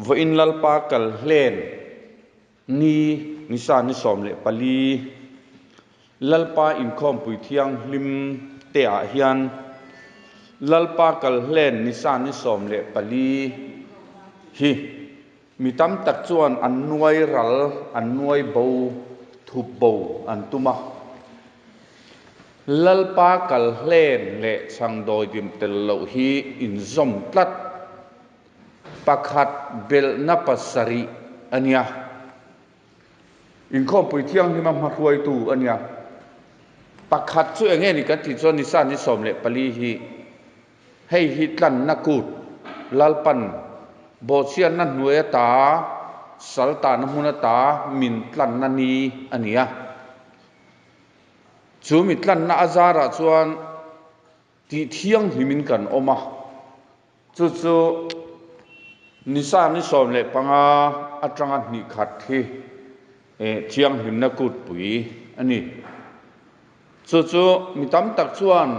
wa in lalpa kal hlen ni nisan ni som le pali lalpa in khom pui thiang lim te a hian lalpa kal hlen nisan ni som le pali hi mi tam tak chuan an nuai ral an nuai bo thup bo an tuma lalpa kal hlen le chang doi dim tel lo hi in zom tlat pakhat bel na pasari ania in khom pui thiang hi ma hruai tu ania pakhat chu enge ni kan ti chon ni san ni som le pali hi hei hi tlan na kut lalpan bo chian na hnuai ta salta na huna ta min tlan na ni ania chu mi tlan na azara chuan ti thiang himin kan oma chu chu nisan ni som le panga atanga ni khat hi thiang him na kut pui ani chu chu mi tam tak chuan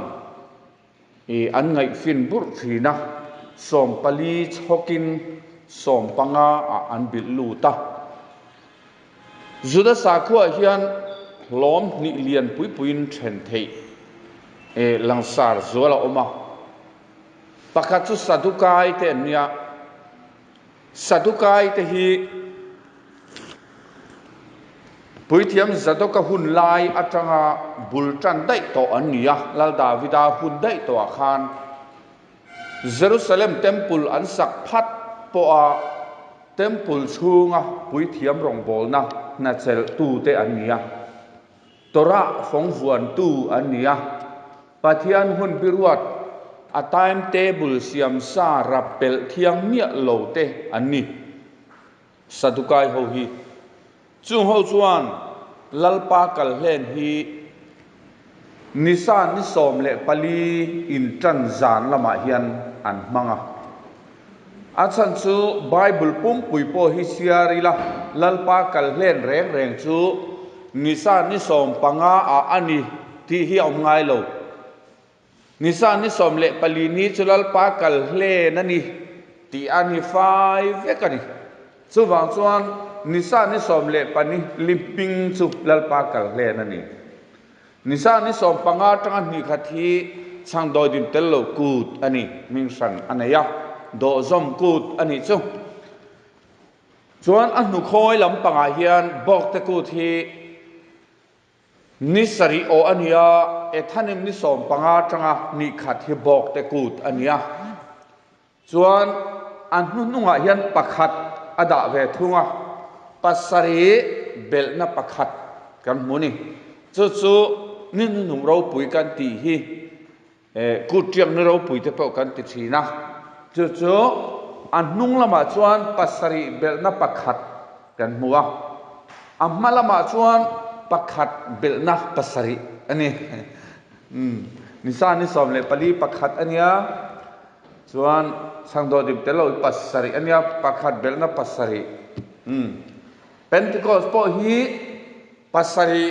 an ngai fin bur thina som pali chokin som panga an bil lu ta zuda sa khua hian lom ni lian pui puin then thei langsar zola oma pakhat chu sadukai te nia sadukai te hi puithiam zadoka hun lai atanga bultan dai to ania lal davida hun dai to khan Jerusalem temple an sak phat po a temple chunga puithiam rong bolna na chel tu te ania tora phongvuan tu ania pathian hun biruat a time table siam sa rappel thiang mia lo te ani sadukai ho hi chung ho chuan lalpa kal hlen hi nisan ni som le pali in tran zan lama hian an manga achan chu bible pum pui po hi siarila lalpa kal hlen reng reng chu nisan ni som panga a ani ti hi om ngai lo nisan ni som le pali ni chu lalpa kal hlen ani ti ani 5 vekani chu wang chuan nisan ni som le pani limping chu lalpa kal hlen ani nisan ni som panga tanga ni khathi chang doi din tel lo kut ani ming san anaya do zom kut ani chu chuan anu khoi lam panga hian bok te kut hi nisari o ania ethanim ni som panga tanga ni khathi bok te kut ania chuan anu nunga hian pakhat ada ve thunga pasari belna pakhat kan muni chu chu nin nung ro pui kan ti hi kutiang ni ro pui te po kan ti thina chu chu an nung lama chuan pasari belna pakhat kan muwa amma lama chuan pakhat belna pasari ani nisan ni som le pali pakhat ania chuan sangdo dim telo pasari ania pakhat belna pasari Pentecost po hi pasari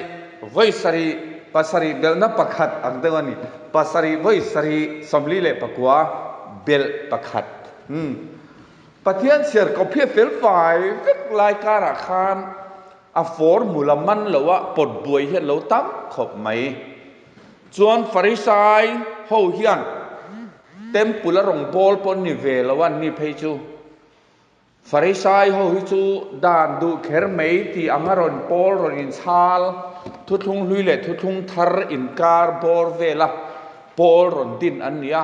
voisari pasari belna pakhat angdewani pasari voisari somli le pakwa bel pakhat pathian siar kophe fel fai vek lai kara khan a formula man lawa pot buai hian lo tam khop mai chuan farisai ho hian temple rong bol pon ni ve lawan ni pheichu farisai ho hi chu dan du kher mei ti angaron pol ron in chal thuthung hlui le thuthung thar in kar bor vela pol ron din an nia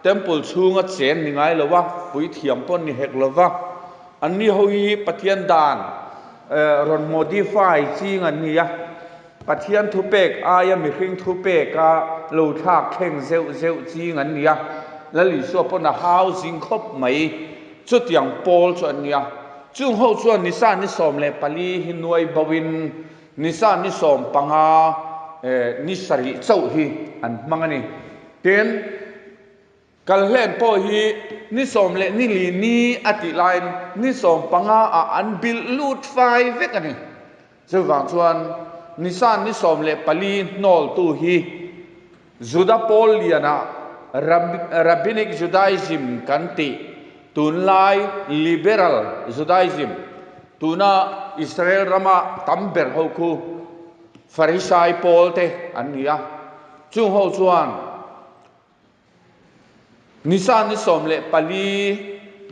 temple chunga chen ni ngai lowa pui thiam pon ni hek lova an ni ho hi pathian dan ron modify ching an nia pathian thu pek aya mi hring thu pek ka lo thak kheng zeu zeu ching an nia lali so pon a housing khop mai chu tiang pol chu ania chung ho chuan nisan ni som le pali hinuai bawin nisan ni som panga ni sari chau hi an mangani ten kal hlen po hi ni som le ni li ni ati line ni som panga a an bil lut 5 vekani chu wang chuan nisan ni som le pali nol tu hi juda pol liana rabbinic judaism kan ti ตุนไล liberal Judaism ตุนาอิสราเอลรามาตัมเบอร์ฮูคูฟาริสัยโพลเตอันนี้จุงฮูจวนนิสานิสมเลปาลี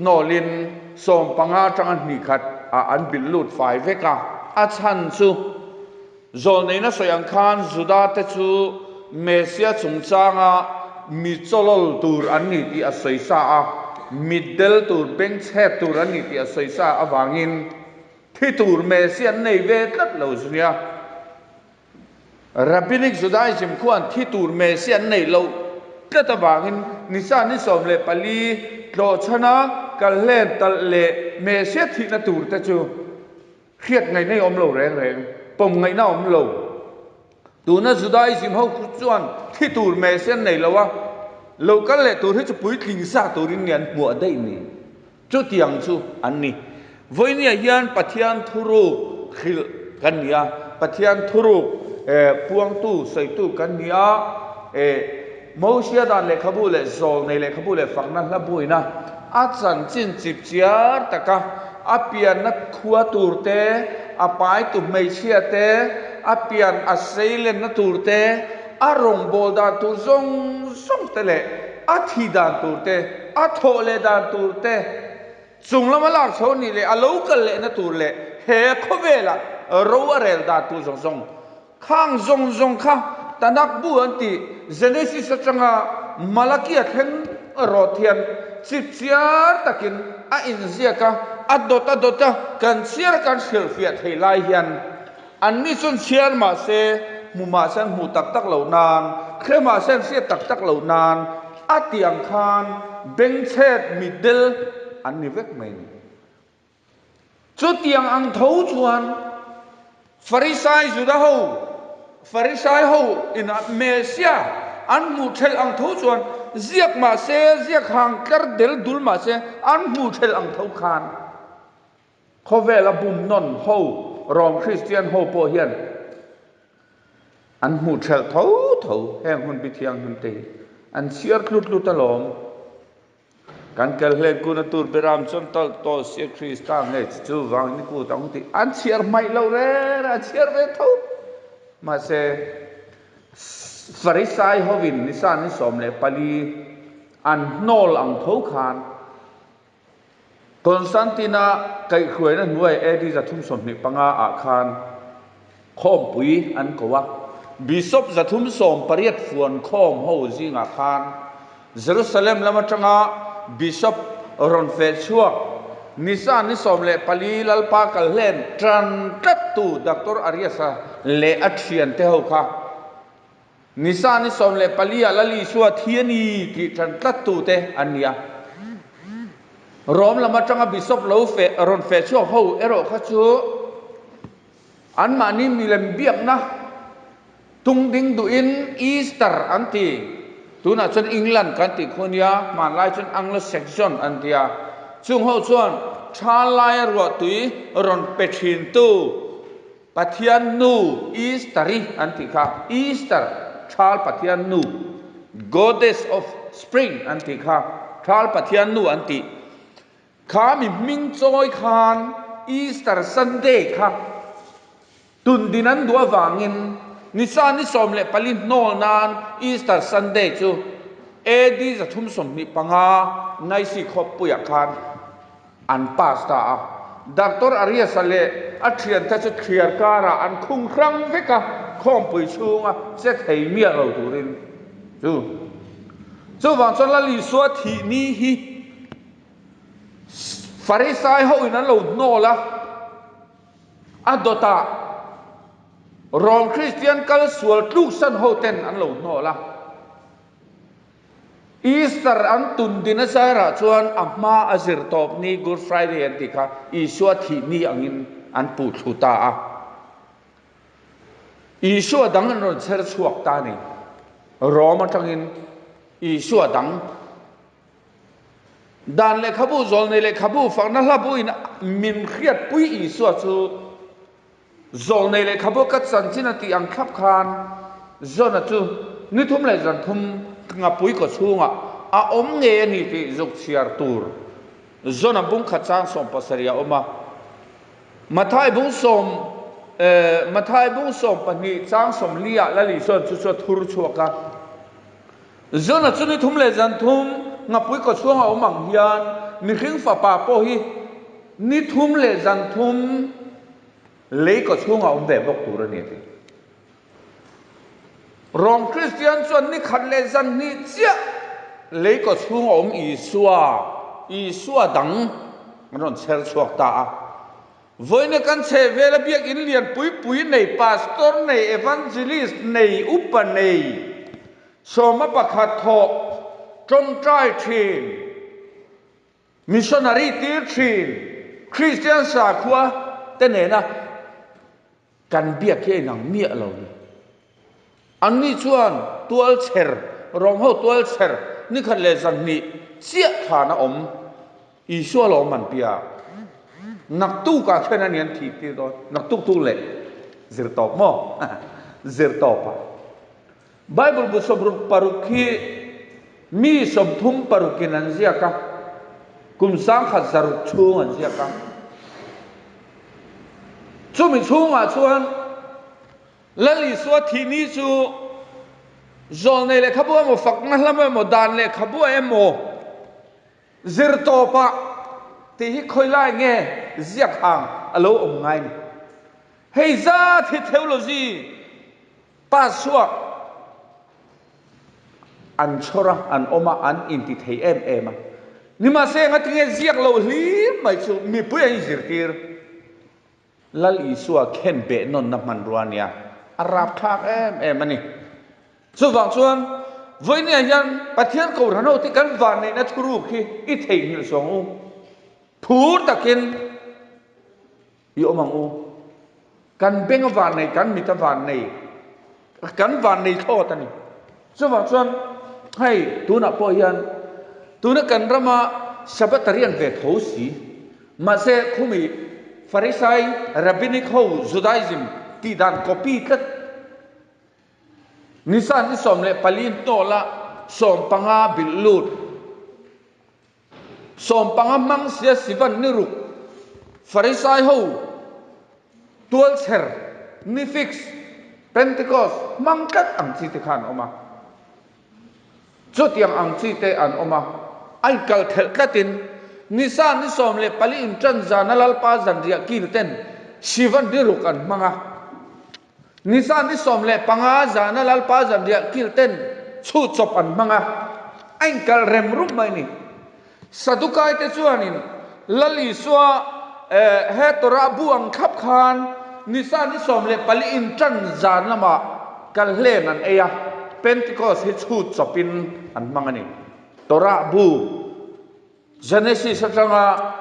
โนลินสมปังอาจังอันนี้ขัดอันบิลลุดไฟเวกาอาชันซูโซนในนั้นสยังคานจุดาเตจูเมเซียจงจางามิโซลตูรอันนี้ที่อาศัยซามิดเดิลตูรเบงเชตตูรอันนี้ที่อาศัยซาอวางินที่ตูรเมเซียในเวทัดเหล่าสุนียรับบินิกจุดาจิมขวานที่ตูรเมเซียในเหล่าก็ตะวางินนิสานิสมเลปาลีโลชนะกัลเลนตัลเลเมเซียที่นัตูรเตจูเครียดไงในอมโลแรงปมไงน่าอมโลตูน่าจุดาจิมเขาคุจวนที่ตูรเมเซียในเหล่าวะเราก็เลยตูที่จะปุ้ยทิ้งซาตูรินเนียนหัวได้นี่จุดยังจูอันนี้วันนี้ยันปะเทียนทุรุขิลกันเนียปะเทียนทุรุพวงตู้ใส่ตู้กันเนียมอเชียดานเลขบุเลโซลในเลขบุเลฝั่งนั้นละบุยนะอาจารย์จินจิบเจียร์ตะกะอาเปียนนักขัวตูร์เตอาไปตุไม่เชียเตอาเปียนอาเซเลนนักตูร์เตอารมณ์โบดาตูซงเตเลอาทีดานตูร์เตอาโทเลดานตูร์เตจุงละมาลาร์โซนี่เลอาลูกันเลนักตูร์เลเฮคเวล่ารัวเรลดาตูซงข้างซงข้าตานักบุอันติเจเนซิสจังอามาลากิอาเทนรอเทียนจิบเชียร์ตะกินอินเซียกะอัดโดตากันเชียร์กันเชลฟียเทไลยันอันนี้ส่วนเชียร์มาเซมุมาเซนหูตักเหล่านานเครมาเซนเสียตักเหล่านานอาเตียงคานเบงเชตมิดเดิลอันนี้เวกเมนจุดเตียงอังทูชวนฟาริสัยจุดาหูฟาริสัยหูอินเมเซียอันมูเทลอังทูชวนเรียกมาเซเรียกหางกระเดลดุลมาเซอันมูเทลอังทูคานเขาเวลาบุมนนหูรอมคริสเตียนหูโปเฮียนอันมูเทลทูแห่งหุ่นปิเทียงหุ่นตีอันเชียร์คลุดตลอมกันเกลเลกูนตูร์เบรามจนตโตเสียคริสต์เงยจู่วางนี่กูต้องตีอันเชียร์ไม่เล่าเร่อันเชียร์เวทูมาเซฟาริสัยฮวินนิสานิสมเลปาลีอันโนลอังทูคานคอนสแตนตินาไก่ขวยนั่นด้วยเอดีจะทุ่มสมนิปังอาคารข้อมปุยอันกว่าบิชอปจะทุ่มสมปริยัติฟวนข้อมหูจิงอาคารเยรูซาเล็มละมาจังอาบิชอปรอนเฟชัวนิสานิสมเลปาลีลลปากัลเลนทรันตัตตูดักตอร์อาริยาเลอัตเชียนเทหูค่ะนิสานิสมเลปาลีลลีชัวเทียนีที่ทรันตัตตูเตอันเนียรอมละมาจังอาบิชอปเลวเฟรอนเฟชัวหูเอโรคัจูอันมานี่มีเลมเบียกนะตุงดิงดูอินอีสเตอร์อันตีตัวน่ะจนอังกฤษกันติคนยามาไล่จนอังกฤษเซ็กชันอันเดียซึ่งเขาชวนชาลายรัวตุยรอนเปชินตูปัทยานูอีสเตอร์อันติค่ะอีสเตอร์ชาลปัทยานู goddess of spring อันติค่ะชาลปัทยานูอันติข้ามีมิงจอยคานอีสเตอร์ซันเดย์ค่ะตุนดินันดัววางินนิสานิสมเลปาลินโนนานอีสเตอร์ซันเดย์จูเอดีจะทุ่มสมนิปังอาในสิขบปุยคานอันปาสตาดักตอร์อาริยาสเลอัเทียนทัชเคียร์การะอันคุ้งครั้งเวกะข้อมปุยชูงะเซตให้เมียเราตูรินจูวันจนละลีสวดที่นี่ฮีฟาริสัยเขาอินันเราโนละอัดโดตารอมคริสเตียนกัลสวลลูกสันโฮเทนอันเราโนละอีสเตอร์อันตุนดินสายราชวนอัมมาอัซิรตอบนี่กูดฟรายเดย์อันติค่ะอีชัวที่นี่อันปูชุตาอีชัวดังอันรอนเชอร์ชวกตานี่รอมาจังอินอีชัวดังดานเลขบูจอลในเลขบูฝั่งนั้นละบุยนะมินเครียดปุยอีชัวชูจอลในเลขบูกัดสันจินติอังคับคานจอนัจูนี่ทุ่มเลยจันทุ่มงับปุยก็ชูงะอมเงนี่ที่จุกเชียร์ตูร์ zona bung khat chang som pasaria oma mathai bung som mathai bung som pani chang som lia la li son chu chu thur chuaka zona chuni thum le jan thum ngapui ko chuanga omang hian ni khing fa pa po hi ni thum le jan thum le ko chuanga om ve bok tur ani rong Christian chuan ni khat le jan ni chia le ko chuanga om isua dang ron chher chuak ta voine kan che vela biak in lian pui nei pastor nei evangelist nei upa nei soma pakhat tho trong trai thin missionary tir thin Christian sa khwa te ne na kan biak ke nang mia lo ni an ni chuan tual cher rong ho tual cher ni khat le zan ni chia thana om isua lo man pia nak tu ka khena nian thi ti do nak tu le zir top mo zir top Bible bu sobru parukhi mi som thum parukin an zia ka kum sang khat zaru chung an zia ka chumi chunga chuan lali suwa thi ni chu zol nei le khabu mo fakna hlama mo dan le khabu emo zir topa ti hi khoilai nge ziak hang alo om ngai ni hei za thi theology pa suak an chora an oma an inti thei em ni ma se nga tinge ziak lo hli mai chu mi pu ai zirtir lal isua khen be non na man ruania arab thak em ani chu wang chuan voine hian pathian ko rano ti kan van nei na thuru khi I thei hil song u phur takin I omang u kan beng van nei kan mi ta van nei kan van nei tho ta ni chu wang chuan hai tu na po hian tu na kan rama sabatarian ve thosi ma se khumi Pharisai rabbinical Judaism ti dan copy tat nisan ni som le palin to la som panga bilut som panga mang sia sivan ni ruk Pharisai ho tual cher ni fix Pentecost mangkat ang chi te khan oma chotiang ang chi te an oma ai kal thel katin nisan ni som le pali in tran zanalal pa zan ria kin ten sivan ni ruk an manga nisan ni som le panga zanalal pa zan ria kil ten chu chop an manga ai kal rem rum mai ni sadukai te chuanin lali suwa he tora buang khap khan nisan ni som le pali in tran zanama kal hlen an eya Pentecost hi chu chopin an manga ni tora bu Genesis atanga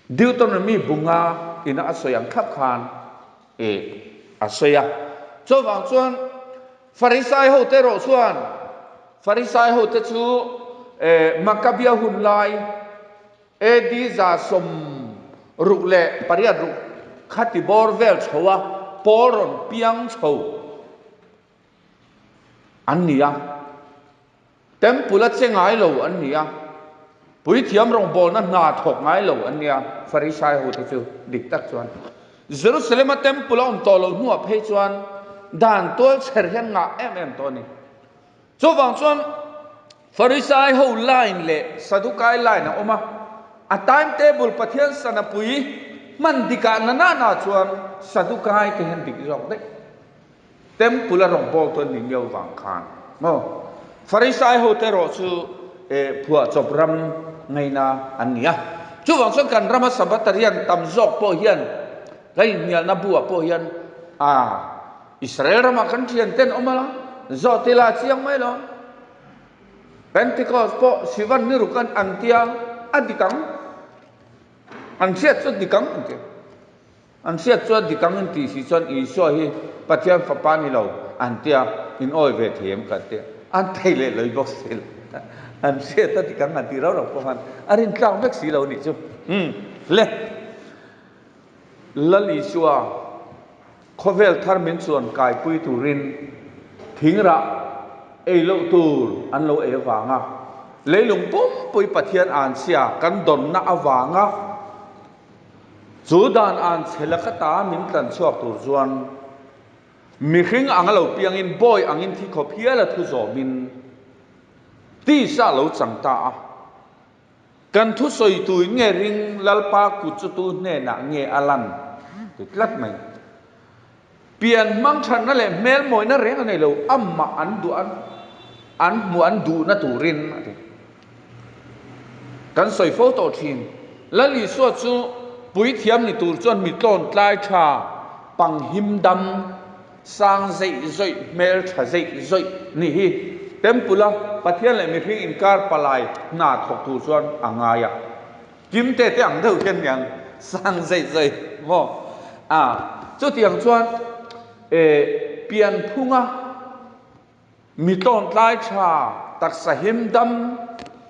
Deuteronomy bunga ina asoyang khap khan asoya cho wang chuan Pharisai ho te ro chuan Pharisai ho te chu Maccabea hun lai di za som ruk le pariat ruk khati bor vel chowa poron piang chho annia tempula chengai lo annia pui thiam rong bol na na thok ngai lo annia Pharisai ho te chu dik tak chuan Jerusalem tempula to lo nuwa phei chuan dan tol cher hian nga em to ni chu wang chuan Pharisai ho line le Sadukai line na oma a timetable pathian sana pui man dika na chuan Sadukai te hen dik jok de tempula rong bol to ni mel wang khan no Pharisai ho te ro chu phua chop ram ngai na ania chu wang chuan kan rama sabatarian tam jok po hian kai mial na bua po hian Israel rama kan thian ten omala zotila chiang mai lo Pentecost po sivan ni rukan antia adikang an siat chu dikang antia an siat chu dikang anti si chuan I so hi pathian fa pa ni lo antia in oi ve them ka te an theile loi box sel an siat ta dikang anti ro ro po han arin tlang mek si lo ni chu le lali suwa khovel thar min chuan kai pui turin thingra ei lo tur an lo e wanga เลยลงปุ๊บปุยปะเทียนอ่านเสียกันดนนะอวางะจูดานอ่านเสลกตามินตันชอบตัวจวนมีขิงอังเราเปียงอินบอยอังอินที่ขบเพียละทุจอมินที่ซาเราจังตากันทุสอยตุยเงริงลัลปากุจตุเนนะเงอลันติดลัดไหมเปลี่ยนมังชันนั่นแหละเมลมอยนั่นเรื่องอะไรเราอัมมาอันดูอันมัวอันดูนัตุรินกันสอยโฟโต้ทีมและลีสวดจูปุยเทียมนี่ตูจนมีต้นลายชาปังหิมดำสร้างใจใจเมลชาใจใจนี่ฮีเต็มปุละปะเทียนเลยมีพิงอินการปลายหน้าถกตูจวนอ่างายกิมเตะอังเท่าเช่นอย่างสร้างใจใจว่าจุดอย่างจวนเปลี่ยนพุ่งมีต้นลายชาตักสหิมด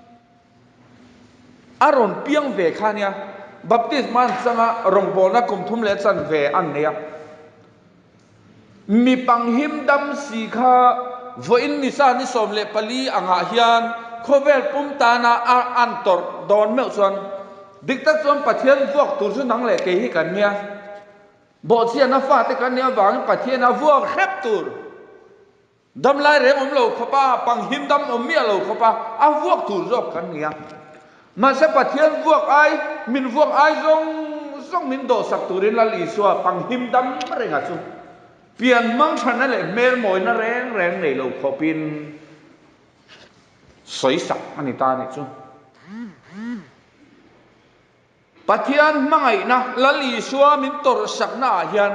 ำอารมณ์เปียงเวคาเนี่ยบัพติสมันสังรองโบนักกุมทุ่มเลสันเวอันเนี่ยมีปังหิมดำสีขาวันนิสานิสมเลปลีอังอาฮิยันโคเวลปุ่มตานาอันตอร์ดอนเมลส่วนดิกตักส่วนปะเทียนพวกตุสุนังเลเกฮิกันเนี่ยบทเสียนัฟาติกันเนี่ยวางปะเทียนพวกแคบตูร์ดำลายเรื่องเราขบ้าปังหิมดำเมียเราขบ้าพวกตูร์รอบกันเนี่ยมาเสปะเทียนพวกไอมินพวกไอซงมินโดสักตูรินลลีสัวปังหิมดำไม่เรื่องอะไรเปลี่ยนมังชันนั่นแหละเมลมอยนั่นแรงในเราขบินสวยสักอันนี้ตาเนี่ยจุปะเทียนมังไงนะลลีสัวมินตรสักหน้าเฮียน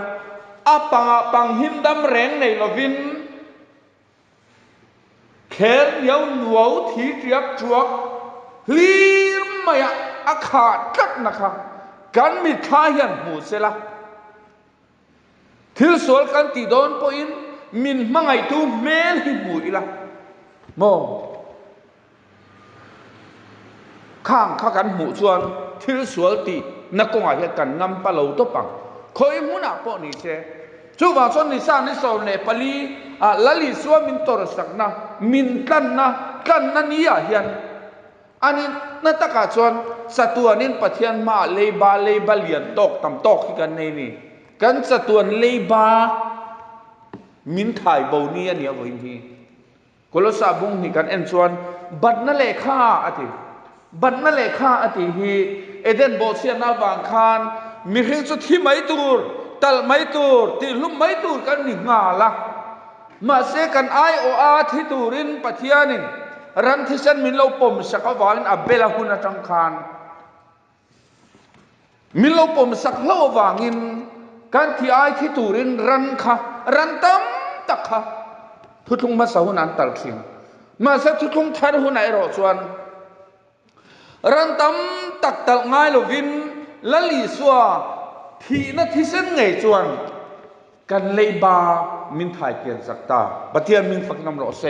ปังหิมดำแรงในเราวินแขนเยาหนวดที่เรียบจวกลีมายอาขาดกัดนะครับกันมีท่าเฮียนหูเสละทิลสวลกันตีโดนปอินมินมังไงตูเมลหิบุยละโมข้างข้ากันหูส่วนทิลสวลตีนักกงอาเฮกันงำปะเหลาตัวปังคอยมุนักปอนี่เชจูบางส่วนนิสานิสอนเนปลีลลิสวมินตรสักนะมินกันนะนี่อาเฮียนอันนี้นั่นตะกาส่วนสัตว์นินปะเทียนมาเลบาเลียนตอกตำตอกที่กันในนี่กันสะตวนเลบามินถ่ายเบาเนียเนี่ยวันนี้กุลสาบุงนี่กันเอ็นชวนบัดนั่นเลขาอติบัดนั่นเลขาอติฮีเอเดนโบเซียนาบางคานมีเรื่องสุดที่ไม่ตูร์ตัลไม่ตูร์ที่ลุ่มไม่ตูร์กันนี่งาละมาเสกันไอโออาที่ตูรินปะเทียนินรันที่ฉันมินเราปมสักวาลินอับเบลาหุนจังคานมินเราปมสักเล่าวางินการที่ไอที่ตูรินรันตั้มตักค่ะทุกมาสาหุนันตัลคิงมาสักทุกทารุนัยรอส่วนรันตั้มตักตัลง่ายลวินละลีสัวที่นั่นที่เส้นไงส่วนกันเลยบามินถ่ายเกียนสักตาบัดเทียนมินฝักน้ำรอเซ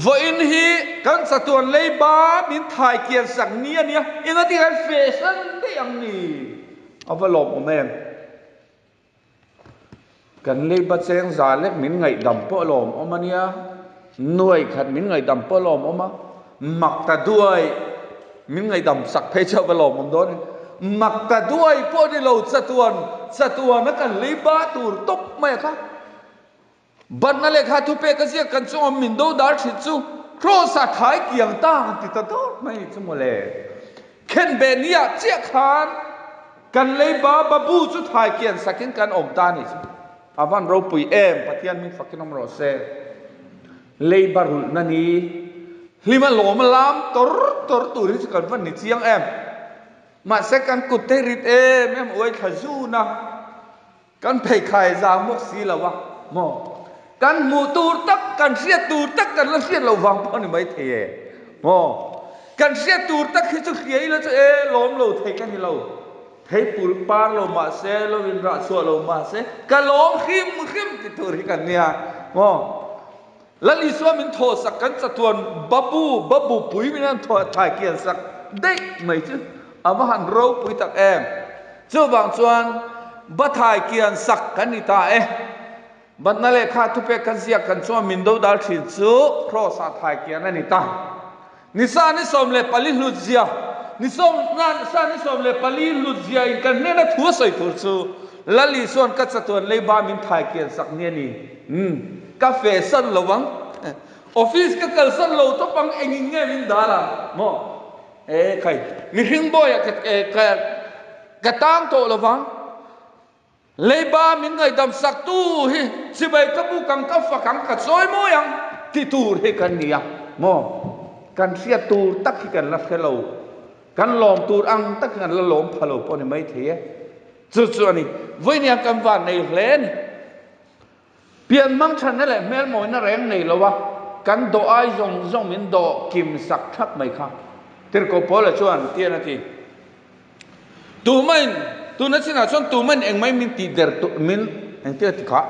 วันนี้กันสะตวนเลยบามินถ่ายเกียนสักเนี่ยยังไงที่กันเฟชั่นได้ยังนี่เอาไปหลบผมเองกันเลยบัดเซงซาเล็กมินไงดำปลอมออกมาเนี่ยหน่วยขัดมินไงดำปลอมออกมาหมักตาด้วยมินไงดำสักเพชรปลอมผมโดนหมักตาด้วยพวกที่เราสะตวนนักกันเลยบาตูรตบไหมครับบัดนั่นเลยค่ะทุเปกเสียกันช่วงมินโดดาร์ชิจูโครสัตถ่ายเกี่ยงตาติดตาโดไม่สมเลยเข็นเบเนียเจียขานกันเลยบาบูจุดถ่ายเกี่ยงสักกันอมตานี่อาวันเราปุยปะเทียนมิฝักน้ำรอเซเลยบารุนันีลิมันหลอมลามตรตูริสกันวันนี้เชียงมาเสกันกุดเตริตแม่อวยขจูนะกันไปขายจามกสีละวะมอกันมูตูตักกันเสียตูตักกันแล้วเสียเราวังพอนี่ไม่เทมอกันเสียตูตักคือจะเขียแล้วจะล้มเราเทกันที่เราเทปูปาเรามาเสเราวินราชัวเรามาเสกันล้มขิมติดตัวกันเนี่ยมอแล้วลิสวามินโทสักกันสะทวนบับบูปุยมินันโทถ่ายเกียนสักได้ไหมจ๊ะอามาหันเราปุยตักเจ้าบางส่วนบัถ่ายเกียนสักกันนี่ตาบัดนั่นเลยข้าทุเปกันเสียกันส่วนมินโดดาลชินซูเพราะสัตถ่ายเกียนนั่นนี่ตา นิสานิสมเลปลิลุเซียนิสมนั่นสานิสมเลปลิลุเซียอินกันเนนะทัวใส่ทัวซูลลิส่วนกัจจตัวเลบามินไทยเกียนสักเนี่ยนี่กาแฟสันระวังออฟฟิศก็เกิดสันโลตัวปังเองเงี้ยมินดาราโมใครมีหิงบ่อยกะตั้งโตระวังเลยบ้ามินไงดำสักตู้ฮิสิไปกับบุกังกับฝักกัดซอยโมยังที่ตูเฮกันเนี่ยโมกันเสียตูตักกันละเทโลกันหลอมตูอังตักกันละหลอมพะโลปนไม่เทียจุดๆนี่วันนี้กันว่าในเลนเปลี่ยนมังชันนั่นแหละแม่หมอยน่าแรงในละวะกันโดไอจงมินโดกิมสักทักไม่ค่ะที่เราพอละชวนเตี้ยนาทีตูมันตูนั่นสินะชวนตูมันเองไม่มินตีเดอร์ตูมินเองเตี้ยติค่ะ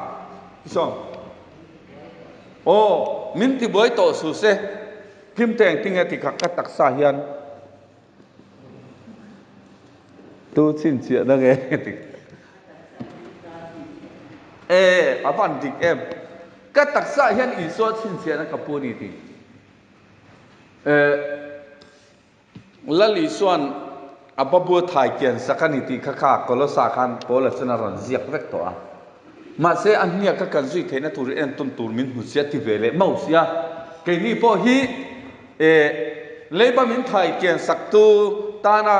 ชวนโอ้มินตีบ่อยโตสุเสพิมพ์แต่งติงติค่ะก็ตักสายันตูสินเสียนั่งเองติอาบันติกก็ตักสายันอีสวดสินเสียนั่งกับปูนี่ติละลิส่วนอับบัวถ่ายเกียนสักนิติข้ากลสาขันโพลสนารันเสียกเวกตัวมาเสียอันเนี้ยก็กันสุยเทนตุเรนตุนตูมินหุเสียที่เวเลเมาเสียเกนี่พอฮีเลยบามินถ่ายเกียนสักตูตานะ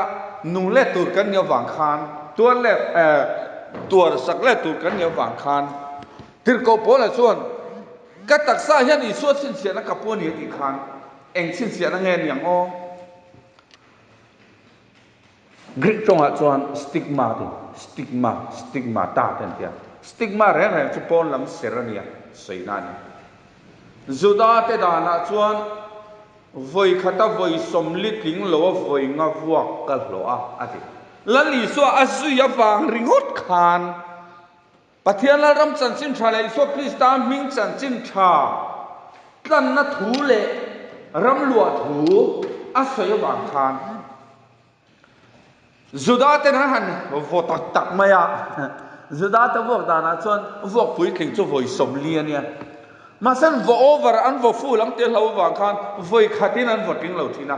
นุ่งเล่ตูกันเนียวฝังคานตัวเล่ตัวสักเล่ตูกันเนียวฝังคานที่ก็โพลส่วนก็ตักษาเห็นอีส่วนสินเสียนักกับพวกนี้อีกครั้งเองสินเสียนักเงินอย่างอ้อกรีกตรงอ่ะส่วนสติกมาดิสติกมาตาเต็มที่สติกมาแรงๆจะปนลำเสรเนี่ยสิ่งนั้นจุดาเตดานะส่วนวัยขัดวัยสมลิดลิงหรือว่าวัยงับวักกันหรออ่ะที่แล้วลิส่วนอาศัยฟังริงดขานปะเทียนละรำสันสินชาเลยส่วนคริสตานมิงสันสินชาตั้งนัทหูเล่รำลวดหูอาศัยฟังขานจุดาเตนะฮันวัวตักไม่อะจุดาเตวัวดานะส่วนวัวคุยถึงจะวัยสมเลียเนี่ยมาเส้นวัวโอเวอร์อันวัวฟูหลังเตะเราวางคันวัวขัดที่นั่นวัวทิ้งเราทีนะ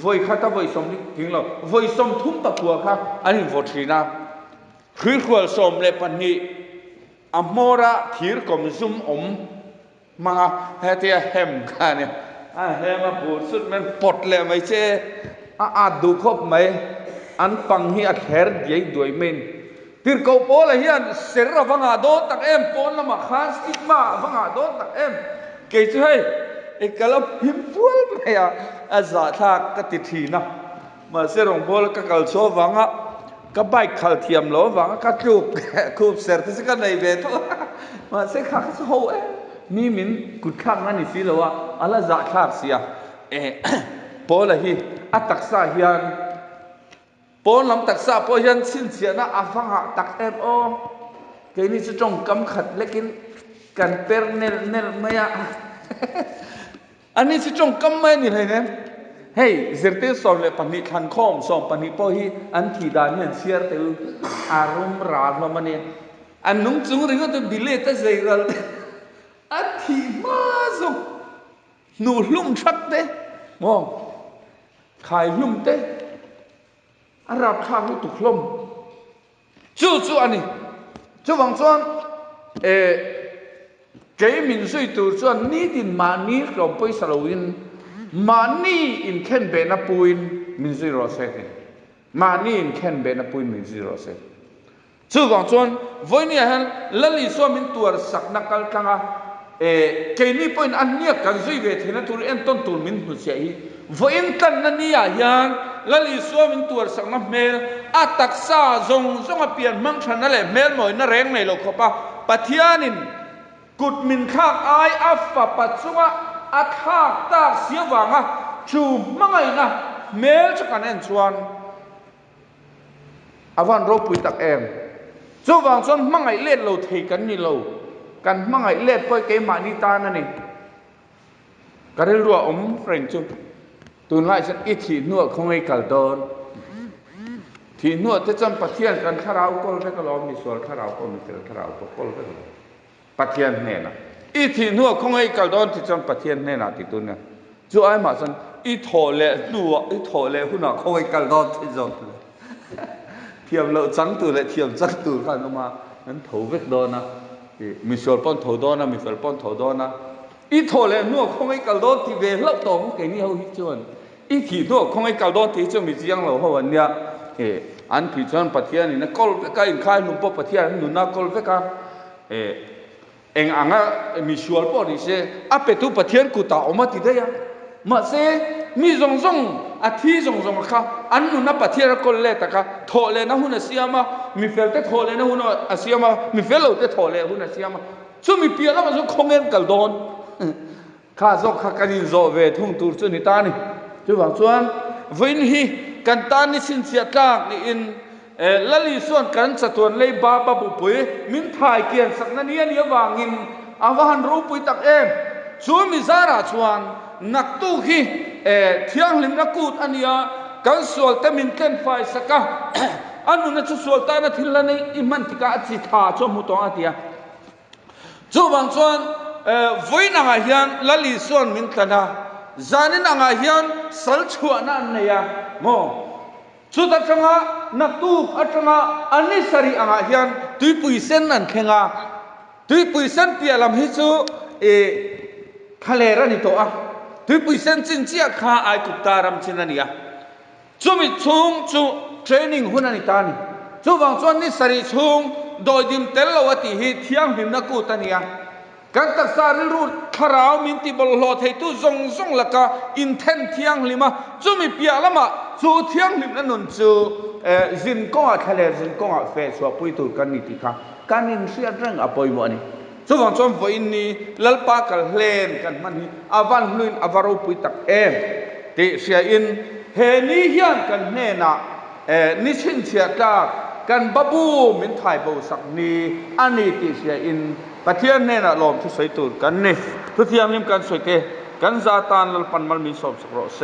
วัวขัดถ้าวัวสมทิ้งเราวัวสมทุ่มตะกัวครับอันนี้วัวทีนะคือวัวสมเลยปันนี้อโมระทีร์กอมซุ่มมาเฮติเฮมกันเนี่ยเฮมาพูดสุดมันปดเลยไม่ใช่อาดูครบไหมอันฟังเฮียแคร์ใหญ่ด้วยมินที่เขาโพลเฮียนเสร็จฟังอาโดตักโพลละมาขันสติกมาฟังอาโดตักเกี่ยช่วยกลับพิมพ์พูดไปอาจารย์ทักกติทีนะมาเสร็จโพลก็กลับโชว์ฟังก็ใบขัดเทียมล้อฟังก็คูบเสร็จที่สิกันในเวทมาเสร็จข้าก็โชว์มีมินกุดข้างนั่นนี่สิแล้วว่าอะไรจะข้าเสียโพลเฮียอัตักษาเฮียนปนลำตักษาพอยันสิ้นเสียนะอาฟังหาตักโอแค่นี้จะจงกำขัดเล็กินกันเปรเนลไม่อะอันนี้จะจงกำไม่นี่เลยเนี่ยเฮ้ยเสียที่สอนเลยปนิทันข้อมสอนปนิพอฮีอันที่ดานเนี่ยเสียที่อารมณ์ราบมันเนี่ยอันนุ่งจุงริงก็จะบิเลตเสียกันอันที่มาส่งหนูลุ่มชักเต้มองขายลุ่มเต้อารับข้างลูกตุกลมจู่อันนี้จู่วังส่วนเจมินสุยตัวส่วนนี้ดินมานี้เราไปสลาวินมานี่อินเคนเบนับปุยนมินสุยรอเซตมานี่อินเคนเบนับปุยนมินสุยรอเซตจู่วังส่วนวันนี้ฮันละลิส่วนมินตัวสักนักกังเกนี่ปุยนอันเนี้ยกันสุยเวทีนั้นตัวเอ็นต้นตัวมินหุ่นเสียอีวันกันนั่นนี่ยันละลิส่วนมินตัวสักนักเมลอัตักษาจงเปลี่ยนมังชันนั่นแหละเมลหมอยนั่นแรงในโลกเขาปะปะเทียนินกุดมินข้างไออัฟฟะปัจจุบันอัฐากตากเสียวังชูมังไงนะเมลจะกันเอ็นชวนอวันรบปุยตักจู่วังส่วนมังไงเล่นเราเทกันนี่เรากันมังไงเล่นไปเกมานิตานั่นนี่กันเรื่องรัวเฟรนจูตุนไล่ฉันอิทธินัวคงไอ้กัลดอนที่นัวจะจำปะเทียนกันข้าเราก็ได้ก็ลองมีส่วนข้าเราก็มีเจอข้าเราก็ได้ปะเทียนเนี่ยนะอิทธินัวคงไอ้กัลดอนที่จำปะเทียนเนี่ยนะที่ตุนเนี่ยจู่ไอ้หมาสัน อีโถเลนัวอีโถเลหุ่นอ่ะคงไอ้กัลดอนที่จอดเลยเทียมเราจังตัวเลยเทียมจังตัวกันออกมานั้นโถเวกดอนนะมีส่วนป้อนโถดอนนะมีส่วนป้อนโถดอนนะอีโถเลนัวคงไอ้กัลดอนที่เวลตองแกนี่เขาฮิจวนอีที่นัวคงไอ้กัลดอนที่จะมีเสียงเราเขาวันเนี้ยอันที่จวนปะเทียนี่นะกอลก็อินค่ายนุ่มปะเทียนุ่นนักกอลเวกะเองอ่างมีส่วนป้อนนี่เสอะเป็ตุปะเทียนกูตาออกมาติได้ยังมาเสมีจงอาทิจงค่ะอันนู้นนับปะเทียนก็เล่ตะค่ะโถเลนะหุ่นเสียมามีเฟลเตโถเลนะหุ่นเสียมามีเฟลเราเตโถเลหุ่นเสียมาซุมีเปียแล้วมันซุคงเงินกัลดอนข้าจกข้ากันยินโจเวทุ่งตูร์จุนิตานี่จุบังส่วนวินฮีกันตานี่สินเสียกากนี่อินละลีส่วนกันสะตวนเลยบาปบุปุยมินถ่ายเกียนสักนั้นเนี่ยวางินอาวหันรูปุยตักเองช่วยมิซาราชวนนักตู้ฮีเที่ยงลิมนักกูดอันนี้กันสวลแต่มินเกินไฟสักอันนู้นจะสวลตานะทิลละนี่อิมันติกาจิตาชมมุตองอาทิยาจูบังส่วนวินังอาเฮียนละลีส่วนมินตนาจานินังอาเฮียนสัลชวนันเนี่ยโมสุดท้ายนักตู้อัตงาอันนี้สรีอาเฮียนตุยปุยเส้นนั่นแข่งตุยปุยเส้นเปียลำฮิจูทะเลรันิโตอ่ะตุยปุยเส้นจินเจียข้าไอกุตารำชินันเนี่ยจูมิชุงจูเทรนนิ่งหุ่นนิตานี่จูบางส่วนนี่สรีชุงโดยดิมเตลลวติฮิเที่ยงหิมนักกูตันเนี่ยกันตักสาริรูขราวมินติบลโลเทตุจงละกะอินเทนเที่ยงลิมาจูมีเปียละมาจูเที่ยงลิมนั่นนุนจูจินก้าทะเลจินก้าเฟสว่าปุยตูกันนิติค่ะการนินเสียเรื่องอภัยมันนี่จูบางส่วนวัยนี้ลัลปากัลเลนกันมันนี่อาวันลุนอาวารุปุยตักติเสียอินเฮนี่เฮียนกันเนน่ะนิชินเสียตากันบับูมินไทยบูสักนีอันนี้ติเสียอินปะเทียนเนี่ยนะลมที่สวยตูดกันนี่ทุกที่ยามนิมกันสวยเกกันซาตานลปันมันมีสมสกรเซ